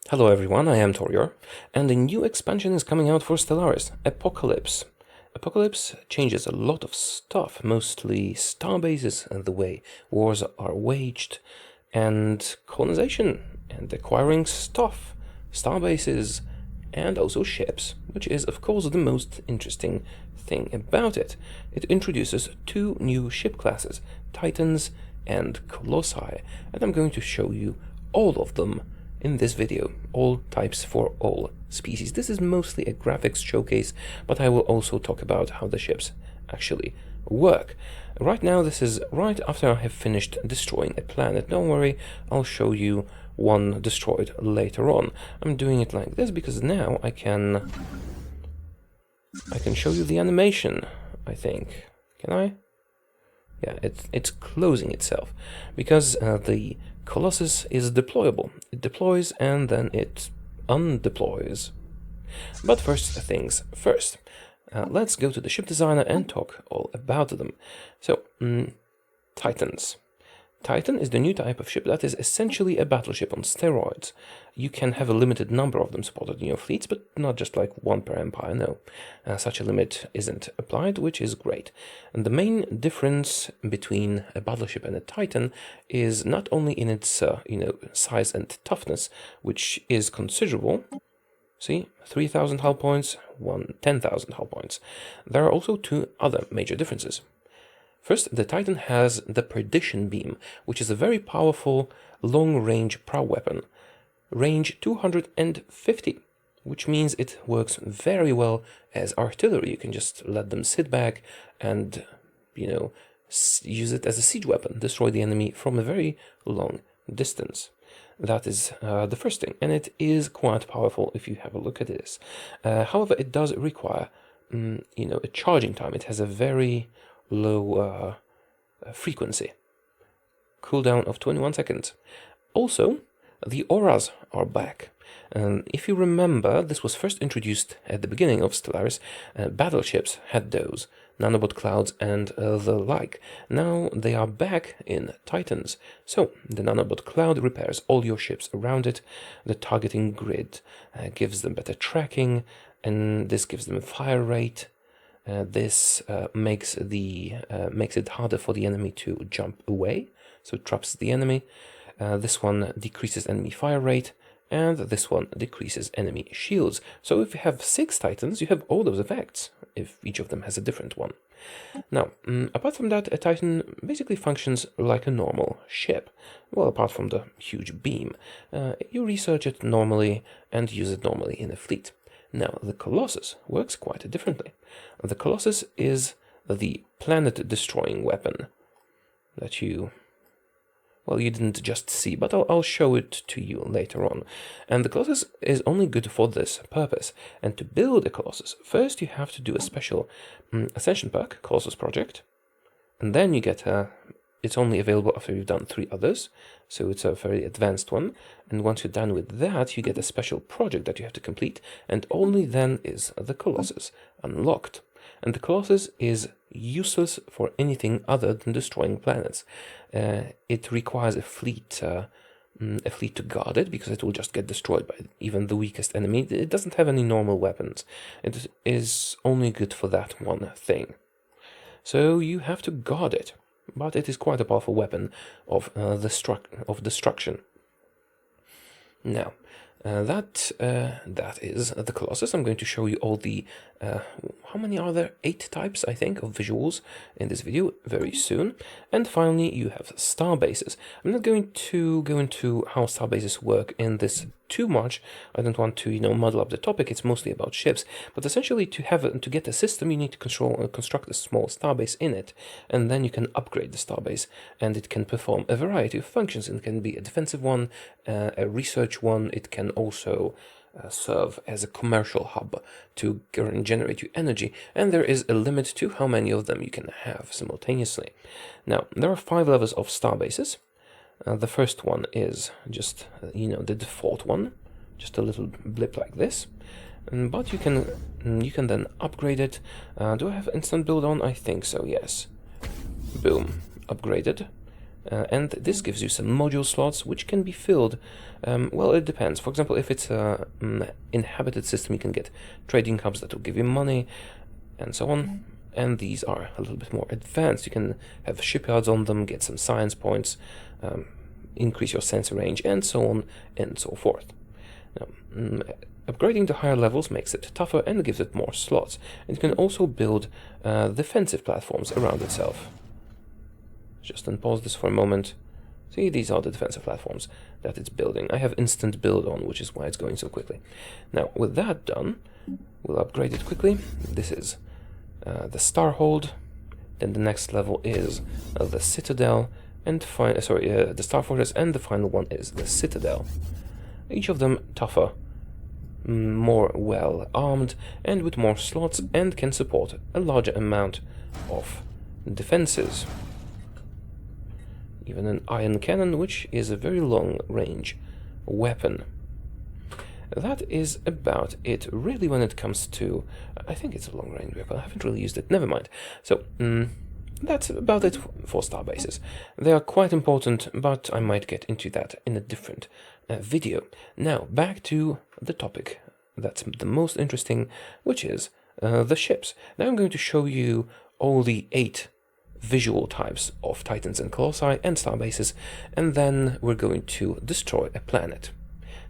Hello everyone, I am Taureor, and a new expansion is coming out for Stellaris, Apocalypse. Apocalypse changes a lot of stuff, mostly starbases and the way wars are waged, and colonization, and acquiring stuff, starbases, and also ships, which is of course the most interesting thing about it. It introduces two new ship classes, Titans and Colossi, and I'm going to show you all of them in this video, all types for all species. This is mostly a graphics showcase, but I will also talk about how the ships actually work. Right now, this is right after I have finished destroying a planet. Don't worry, I'll show you one destroyed later on. I'm doing it like this because now I can show you the animation, I think. Can I? Yeah, it's closing itself because the Colossus is deployable. It deploys and then it undeploys. But first things first. Let's go to the ship designer and talk all about them. So, Titans. Titan is the new type of ship that is essentially a battleship on steroids. You can have a limited number of them supported in your fleets, but not just like one per empire, no. Such a limit isn't applied, which is great. And the main difference between a battleship and a Titan is not only in its size and toughness, which is considerable. See, 3,000 hull points, 10,000 hull points. There are also two other major differences. First, the Titan has the Perdition Beam, which is a very powerful long-range prow weapon. Range 250, which means it works very well as artillery. You can just let them sit back and, use it as a siege weapon, destroy the enemy from a very long distance. That is the first thing, and it is quite powerful if you have a look at this. However, it does require, a charging time. It has a very low frequency. Cooldown of 21 seconds. Also, the auras are back. If you remember, this was first introduced at the beginning of Stellaris. Battleships had those, nanobot clouds and the like. Now they are back in Titans. So, the nanobot cloud repairs all your ships around it. The targeting grid gives them better tracking, and this gives them a fire rate. This makes it harder for the enemy to jump away, so it traps the enemy. This one decreases enemy fire rate, and this one decreases enemy shields. So if you have 6 Titans, you have all those effects, if each of them has a different one. Now, apart from that, a Titan basically functions like a normal ship. Well, apart from the huge beam. You research it normally and use it normally in a fleet. Now, the Colossus works quite differently. The Colossus is the planet-destroying weapon that you didn't just see, but I'll show it to you later on. And the Colossus is only good for this purpose. And to build a Colossus, first you have to do a special Ascension perk, Colossus Project, and then you get it's only available after you've done 3 others, so it's a very advanced one. And once you're done with that, you get a special project that you have to complete, and only then is the Colossus unlocked. And the Colossus is useless for anything other than destroying planets. It requires a fleet to guard it, because it will just get destroyed by even the weakest enemy. It doesn't have any normal weapons. It is only good for that one thing. So you have to guard it. But it is quite a powerful weapon of destruction. Now, that is the Colossus. I'm going to show you all the how many are there? 8 types, I think, of visuals in this video very soon. And finally, you have Starbases. I'm not going to go into how Starbases work in this too much. I don't want to, muddle up the topic. It's mostly about ships. But essentially, to get a system, you need to construct a small starbase in it, and then you can upgrade the starbase, and it can perform a variety of functions. It can be a defensive one, a research one. It can also serve as a commercial hub to generate you energy, and there is a limit to how many of them you can have simultaneously. Now, there are 5 levels of starbases. The first one is just, the default one, just a little blip like this. But you can then upgrade it. Do I have instant build on? I think so, yes. Boom, upgraded. And this gives you some module slots which can be filled. Well, it depends. For example, if it's an inhabited system, you can get trading hubs that will give you money and so on. And these are a little bit more advanced. You can have shipyards on them, get some science points, increase your sensor range, and so on and so forth. Now, upgrading to higher levels makes it tougher and gives it more slots. And you can also build defensive platforms around itself. Just unpause this for a moment. See, these are the defensive platforms that it's building. I have instant build on, which is why it's going so quickly. Now, with that done, we'll upgrade it quickly. This is the Starhold. Then the next level is the Citadel, and the Star Fortress, and the final one is the Citadel. Each of them tougher, more well armed, and with more slots, and can support a larger amount of defenses. Even an iron cannon, which is a very long-range weapon. That is about it, really, when it comes to... I think it's a long-range weapon. I haven't really used it. Never mind. So, that's about it for Starbases. They are quite important, but I might get into that in a different video. Now, back to the topic that's the most interesting, which is the ships. Now I'm going to show you all the 8 visual types of Titans and Colossi and Starbases, and then we're going to destroy a planet.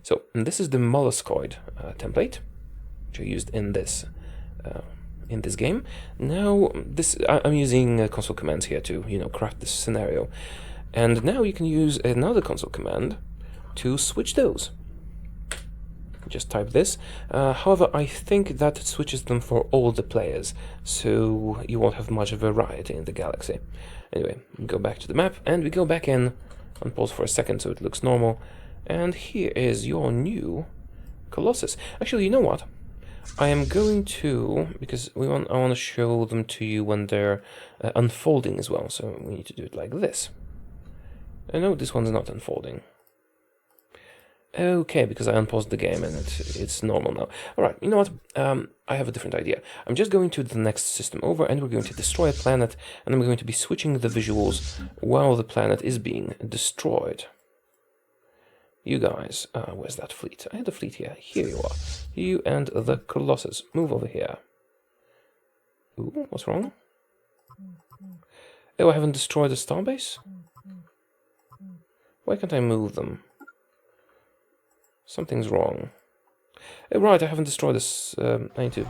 So this is the molluscoid template, which I used in this game. Now I'm using console commands here to craft this scenario, and now you can use another console command to switch those. Just type this. However, I think that switches them for all the players, so you won't have much variety in the galaxy. Anyway, we go back to the map, and we go back in, unpause for a second so it looks normal, and here is your new Colossus. Actually, you know what? I am going to, because I want to show them to you when they're unfolding as well, so we need to do it like this. I know this one's not unfolding. Okay, because I unpaused the game and it's normal now. Alright, you know what? I have a different idea. I'm just going to the next system over, and we're going to destroy a planet, and I'm going to be switching the visuals while the planet is being destroyed. You guys, where's that fleet? I had a fleet here. Here you are. You and the Colossus. Move over here. Ooh, what's wrong? Oh, I haven't destroyed the starbase? Why can't I move them? Something's wrong. Oh, right, I haven't destroyed this. I need to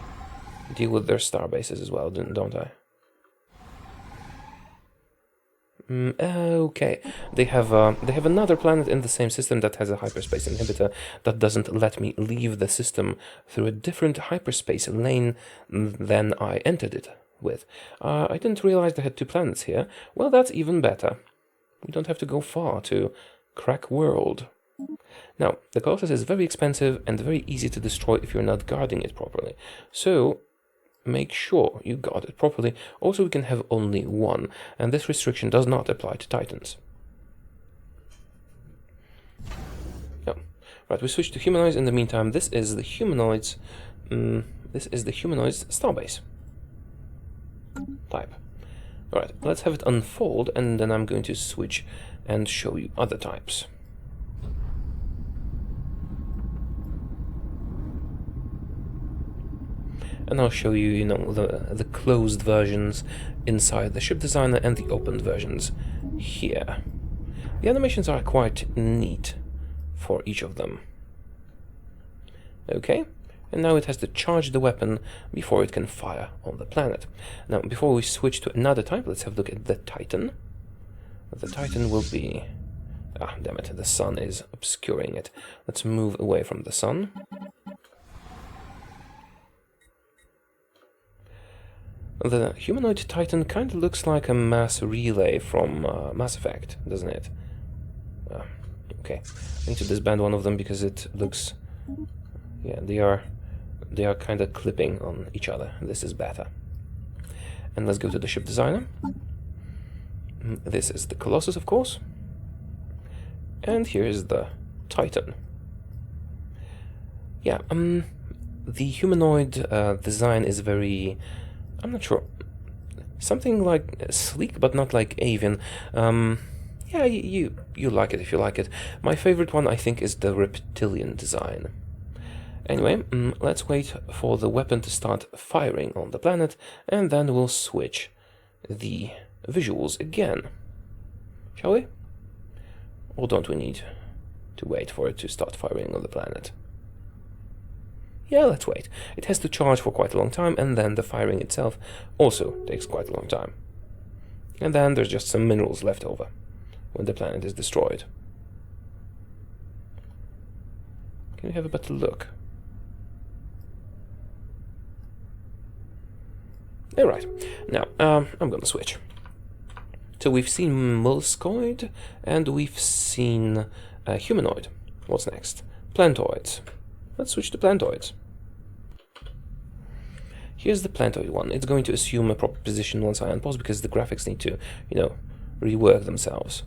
deal with their starbases as well, don't I? Okay. They have another planet in the same system that has a hyperspace inhibitor that doesn't let me leave the system through a different hyperspace lane than I entered it with. I didn't realize they had 2 planets here. Well, that's even better. We don't have to go far to crack world. Now, the Colossus is very expensive and very easy to destroy if you're not guarding it properly. So, make sure you guard it properly. Also, we can have only 1, and this restriction does not apply to Titans. Yeah. Right, we switch to humanoids. In the meantime, this is the humanoids. This is the humanoids starbase type. Alright, let's have it unfold, and then I'm going to switch and show you other types. And I'll show you, the closed versions inside the ship designer and the opened versions here. The animations are quite neat for each of them. Okay, and now it has to charge the weapon before it can fire on the planet. Now, before we switch to another type, let's have a look at the Titan. The Titan will be... Ah, damn it, the sun is obscuring it. Let's move away from the sun. The Humanoid Titan kind of looks like a mass relay from Mass Effect, doesn't it? Okay, I need to disband one of them because it looks... Yeah, they are kind of clipping on each other. This is better. And let's go to the ship designer. This is the Colossus, of course. And here is the Titan. Yeah, the humanoid design is very... I'm not sure. Something like sleek, but not like Avian. Yeah, you like it if you like it. My favorite one, I think, is the reptilian design. Anyway, let's wait for the weapon to start firing on the planet, and then we'll switch the visuals again. Shall we? Or don't we need to wait for it to start firing on the planet? Yeah, let's wait. It has to charge for quite a long time, and then the firing itself also takes quite a long time. And then there's just some minerals left over when the planet is destroyed. Can we have a better look? Alright, now I'm gonna switch. So we've seen molluscoid and we've seen humanoid. What's next? Plantoids. Let's switch to plantoids. Here's the plantoid one. It's going to assume a proper position once I unpause because the graphics need to, rework themselves.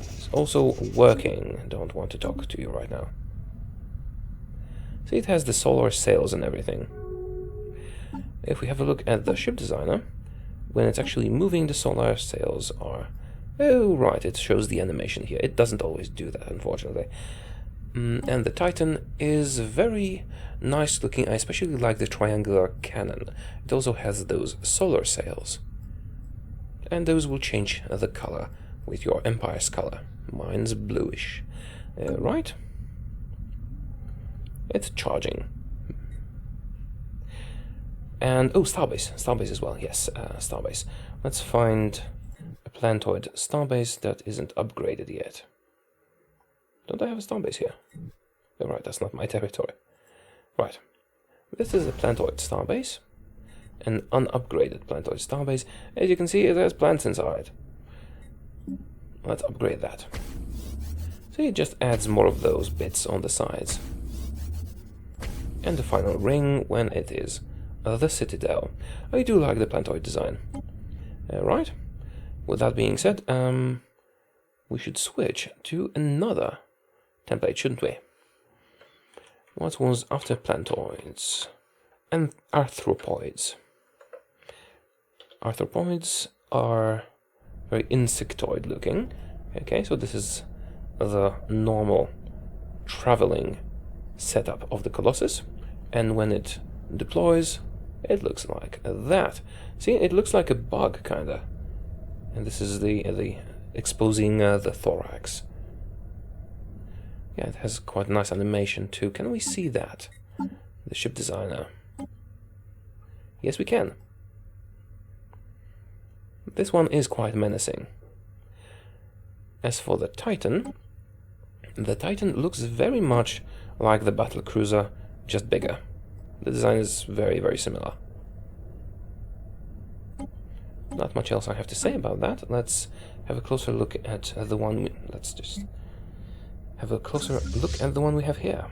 It's also working. Don't want to talk to you right now. See, it has the solar sails and everything. If we have a look at the ship designer, when it's actually moving, the solar sails are... Oh, right, it shows the animation here. It doesn't always do that, unfortunately. And the Titan is very nice looking. I especially like the triangular cannon. It also has those solar sails. And those will change the color with your Empire's color. Mine's bluish. Right? It's charging. And, oh, Starbase. Starbase as well, yes, Starbase. Let's find a Plantoid Starbase that isn't upgraded yet. Don't I have a Starbase here? Oh, right, that's not my territory. Right. This is a Plantoid Starbase. An unupgraded Plantoid Starbase. As you can see, it has plants inside. Let's upgrade that. See, it just adds more of those bits on the sides. And the final ring when it is the Citadel. I do like the Plantoid design. Right. With that being said, we should switch to another template, shouldn't we? What was after Plantoids? And Arthropoids. Arthropoids are very insectoid looking. Okay, so this is the normal traveling setup of the Colossus. And when it deploys, it looks like that. See, it looks like a bug, kinda. And this is the exposing the thorax. Yeah, it has quite a nice animation too. Can we see that? The ship designer. Yes, we can. This one is quite menacing. As for the Titan looks very much like the battle cruiser, just bigger. The design is very, very similar. Not much else I have to say about that. Let's have a closer look at the one. Let's just have a closer look at the one we have here.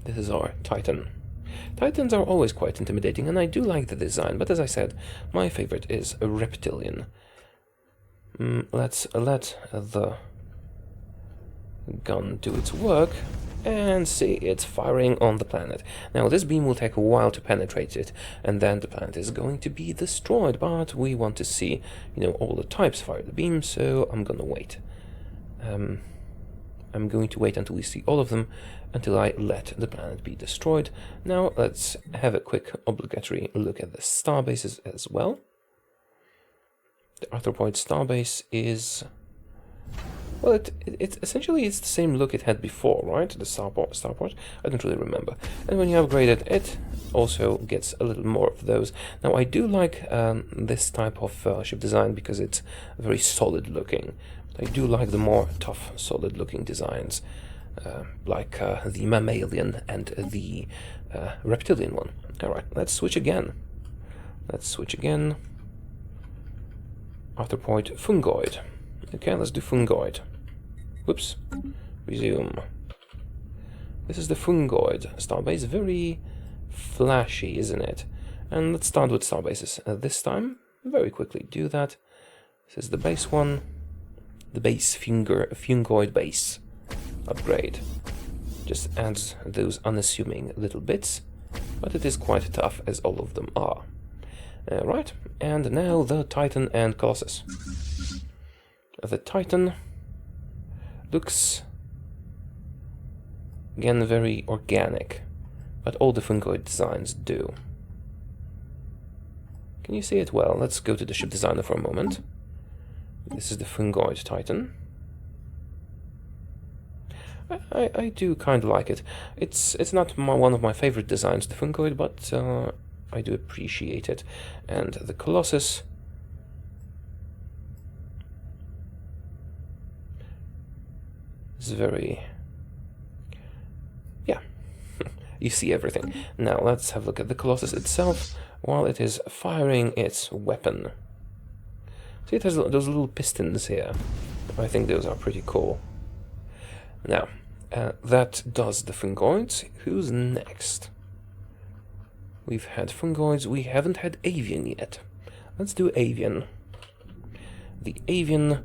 This is our Titan. Titans are always quite intimidating, and I do like the design, but as I said, my favorite is a reptilian. Let's let the gun do its work, and see, it's firing on the planet. Now, this beam will take a while to penetrate it, and then the planet is going to be destroyed, but we want to see, all the types fire the beam, so I'm gonna wait. I'm going to wait until we see all of them, until I let the planet be destroyed. Now, let's have a quick obligatory look at the starbases as well. The Arthropoid Starbase is... Well, it's essentially it's the same look it had before, right? The starport. I don't really remember. And when you upgrade it, it also gets a little more of those. Now, I do like this type of ship design because it's very solid looking. I do like the more tough, solid looking designs, like the Mammalian and the Reptilian one. Alright, let's switch again. Arthropoid Fungoid. Okay, let's do Fungoid. Whoops. Resume. This is the Fungoid Starbase. Very flashy, isn't it? And let's start with Starbases. This time, very quickly do that. This is the base one. The base Fungoid base upgrade. Just adds those unassuming little bits, but it is quite tough, as all of them are. Right, and now the Titan and Colossus. The Titan looks, again, very organic, but all the Fungoid designs do. Can you see it well? Let's go to the ship designer for a moment. This is the Fungoid Titan. I do kind of like it. It's not one of my favorite designs, the Fungoid, but I do appreciate it. And the Colossus is very... yeah, you see everything. Now let's have a look at the Colossus itself while it is firing its weapon. See, it has those little pistons here. I think those are pretty cool. Now, that does the Fungoids. Who's next? We've had Fungoids, we haven't had Avian yet. Let's do Avian. The Avian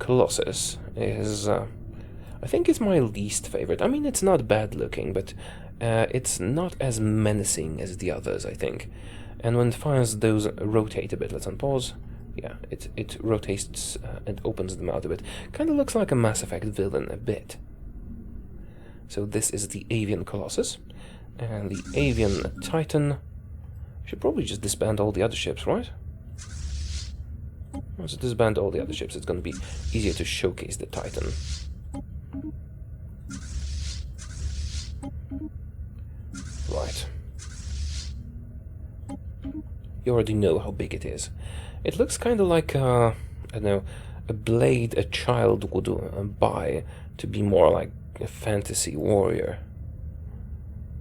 Colossus is... I think it's my least favorite. I mean, it's not bad looking, but it's not as menacing as the others, I think. And when it fires, those rotate a bit. Let's unpause. Yeah, it rotates and opens them out a bit. Kind of looks like a Mass Effect villain a bit. So this is the Avian Colossus. And the Avian Titan... should probably just disband all the other ships, right? Let's disband all the other ships. It's going to be easier to showcase the Titan. Right. You already know how big it is. It looks kind of like, I don't know, a blade a child would buy to be more like a fantasy warrior.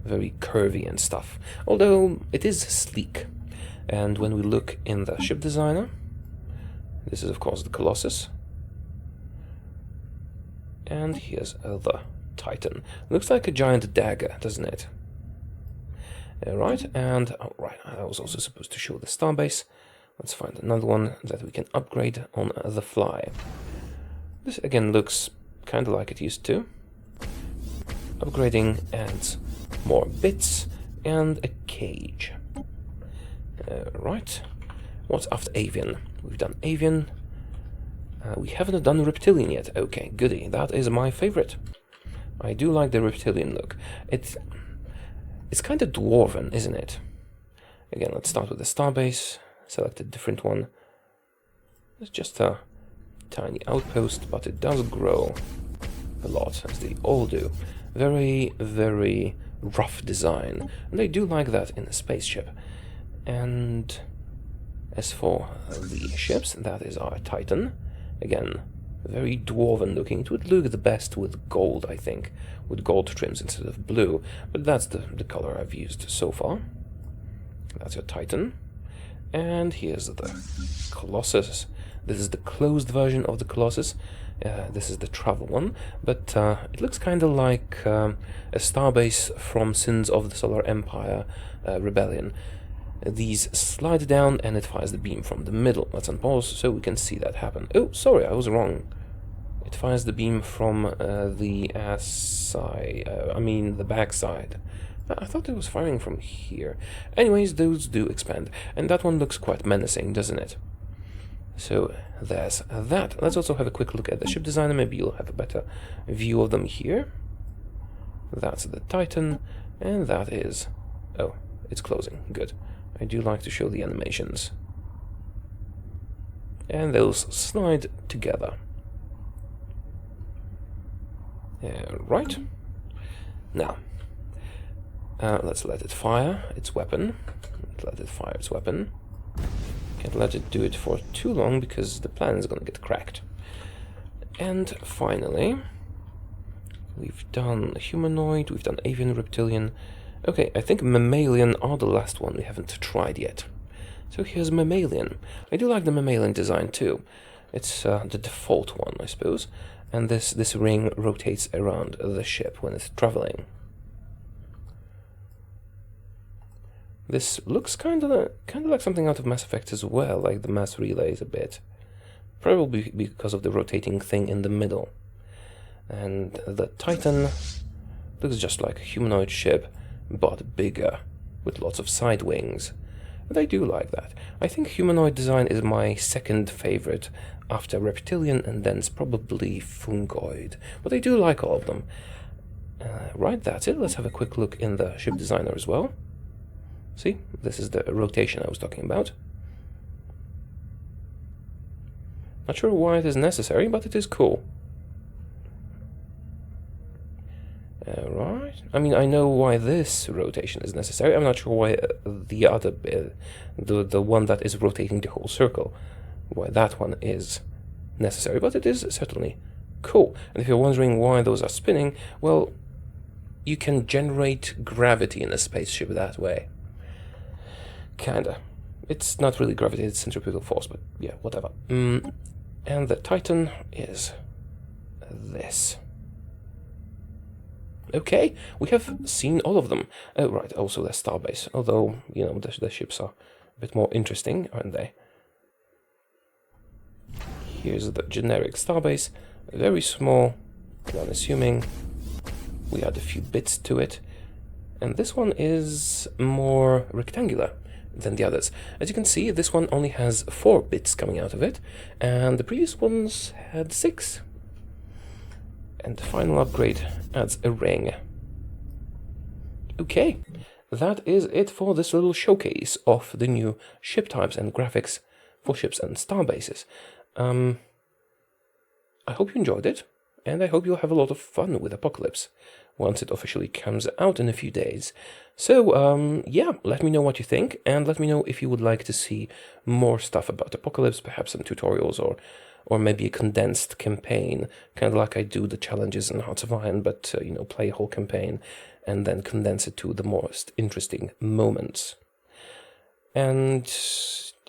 Very curvy and stuff. Although it is sleek. And when we look in the ship designer, this is of course the Colossus. And here's the Titan. Looks like a giant dagger, doesn't it? Right, and oh, right, I was also supposed to show the Starbase. Let's find another one that we can upgrade on the fly. This again looks kind of like it used to. Upgrading adds more bits and a cage. Right, what's after Avian? We've done Avian. We haven't done Reptilian yet. Okay, goody. That is my favorite. I do like the Reptilian look. It's kind of dwarven, isn't it? Again, let's start with the Starbase. Select a different one. It's just a tiny outpost, but it does grow a lot, as they all do. Very, very rough design. And I do like that in a spaceship. And as for the ships, that is our Titan. Again, very dwarven looking. It would look the best with gold, I think, with gold trims instead of blue, but that's the color I've used so far. That's your Titan. And here's the Colossus. This is the closed version of the Colossus. This is the travel one, but it looks kind of like a starbase from Sins of the Solar Empire Rebellion. These slide down and it fires the beam from the middle. Let's unpause so we can see that happen. Oh, sorry, I was wrong. It fires the beam from the the back side. I thought it was firing from here. Anyways, those do expand. And that one looks quite menacing, doesn't it? So there's that. Let's also have a quick look at the ship designer. Maybe you'll have a better view of them here. That's the Titan. And that is... oh, it's closing. Good. I do like to show the animations. And those slide together. Right. Now, let's let it fire its weapon. Let it fire its weapon. Can't let it do it for too long because the plan is going to get cracked. And finally, we've done Humanoid, we've done Avian, Reptilian. Okay, I think Mammalian are the last one we haven't tried yet. So here's Mammalian. I do like the Mammalian design too. It's the default one, I suppose. And this ring rotates around the ship when it's traveling. This looks kind of like something out of Mass Effect as well, like the mass relays a bit. Probably because of the rotating thing in the middle. And the Titan looks just like a humanoid ship, but bigger, with lots of side wings. and I do like that. I think humanoid design is my second favorite after reptilian, and then it's probably fungoid, but I do like all of them. Right, that's it. Let's have a quick look in the ship designer as well. See, this is the rotation I was talking about. Not sure why it is necessary, but it is cool. Right. I mean, I know why this rotation is necessary. I'm not sure why the other, the one that is rotating the whole circle, why that one is necessary, but it is certainly cool. And if you're wondering why those are spinning, well, you can generate gravity in a spaceship that way. Kinda. It's not really gravity, it's centripetal force, but yeah, whatever. And the Titan is this. Okay, we have seen all of them. Oh, right, also the Starbase, although, you know, the ships are a bit more interesting, aren't they? Here's the generic Starbase, very small, unassuming. We add a few bits to it, and this one is more rectangular than the others. As you can see, this one only has 4 bits coming out of it, and the previous ones had 6. And the final upgrade adds a ring. Okay, that is it for this little showcase of the new ship types and graphics for ships and starbases. I hope you enjoyed it, and I hope you'll have a lot of fun with Apocalypse once it officially comes out in a few days. So, yeah, let me know what you think, and let me know if you would like to see more stuff about Apocalypse, perhaps some tutorials or maybe a condensed campaign, kind of like I do the challenges in Hearts of Iron, but, you know, play a whole campaign and then condense it to the most interesting moments. And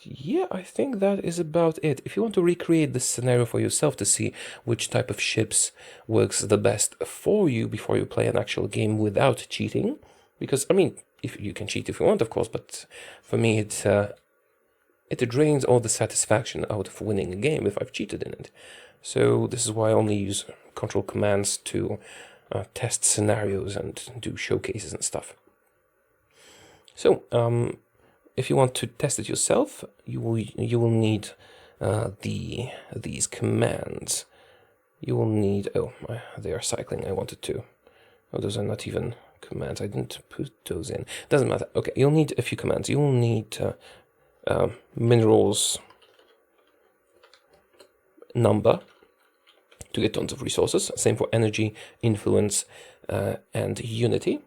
yeah, I think that is about it. If you want to recreate this scenario for yourself to see which type of ships works the best for you before you play an actual game without cheating, because, I mean, if you can cheat if you want, of course, but for me it drains all the satisfaction out of winning a game if I've cheated in it. So this is why I only use control commands to test scenarios and do showcases and stuff. So, if you want to test it yourself, you will need these commands. You will need, they are cycling. I wanted to. Oh, those are not even commands. I didn't put those in. Doesn't matter. Okay, you'll need a few commands. You will need minerals number to get tons of resources. Same for energy, influence, and unity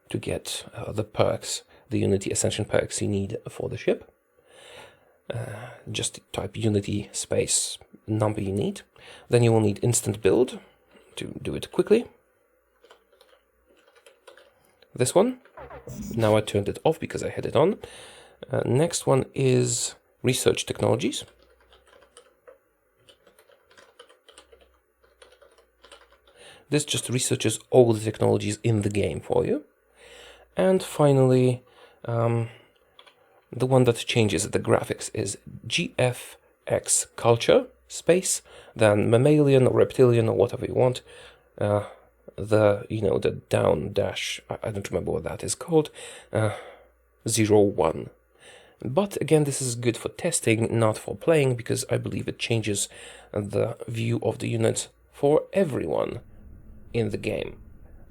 to get the perks, the Unity Ascension perks you need for the ship. Just type Unity space number you need. Then you will need instant build to do it quickly. This one. Now I turned it off because I had it on. Next one is research technologies. This just researches all the technologies in the game for you. And finally, the one that changes the graphics is GFX culture space, then mammalian or reptilian or whatever you want. The down dash, I don't remember what that is called, 01. But again, this is good for testing, not for playing, because I believe it changes the view of the unit for everyone in the game.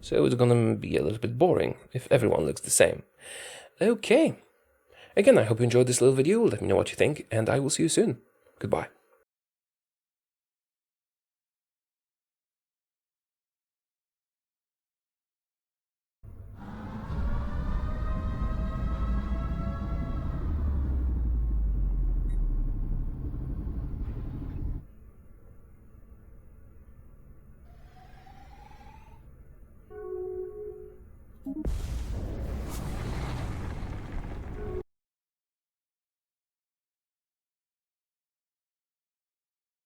So it's gonna be a little bit boring if everyone looks the same. Okay. Again, I hope you enjoyed this little video. Let me know what you think, and I will see you soon. Goodbye.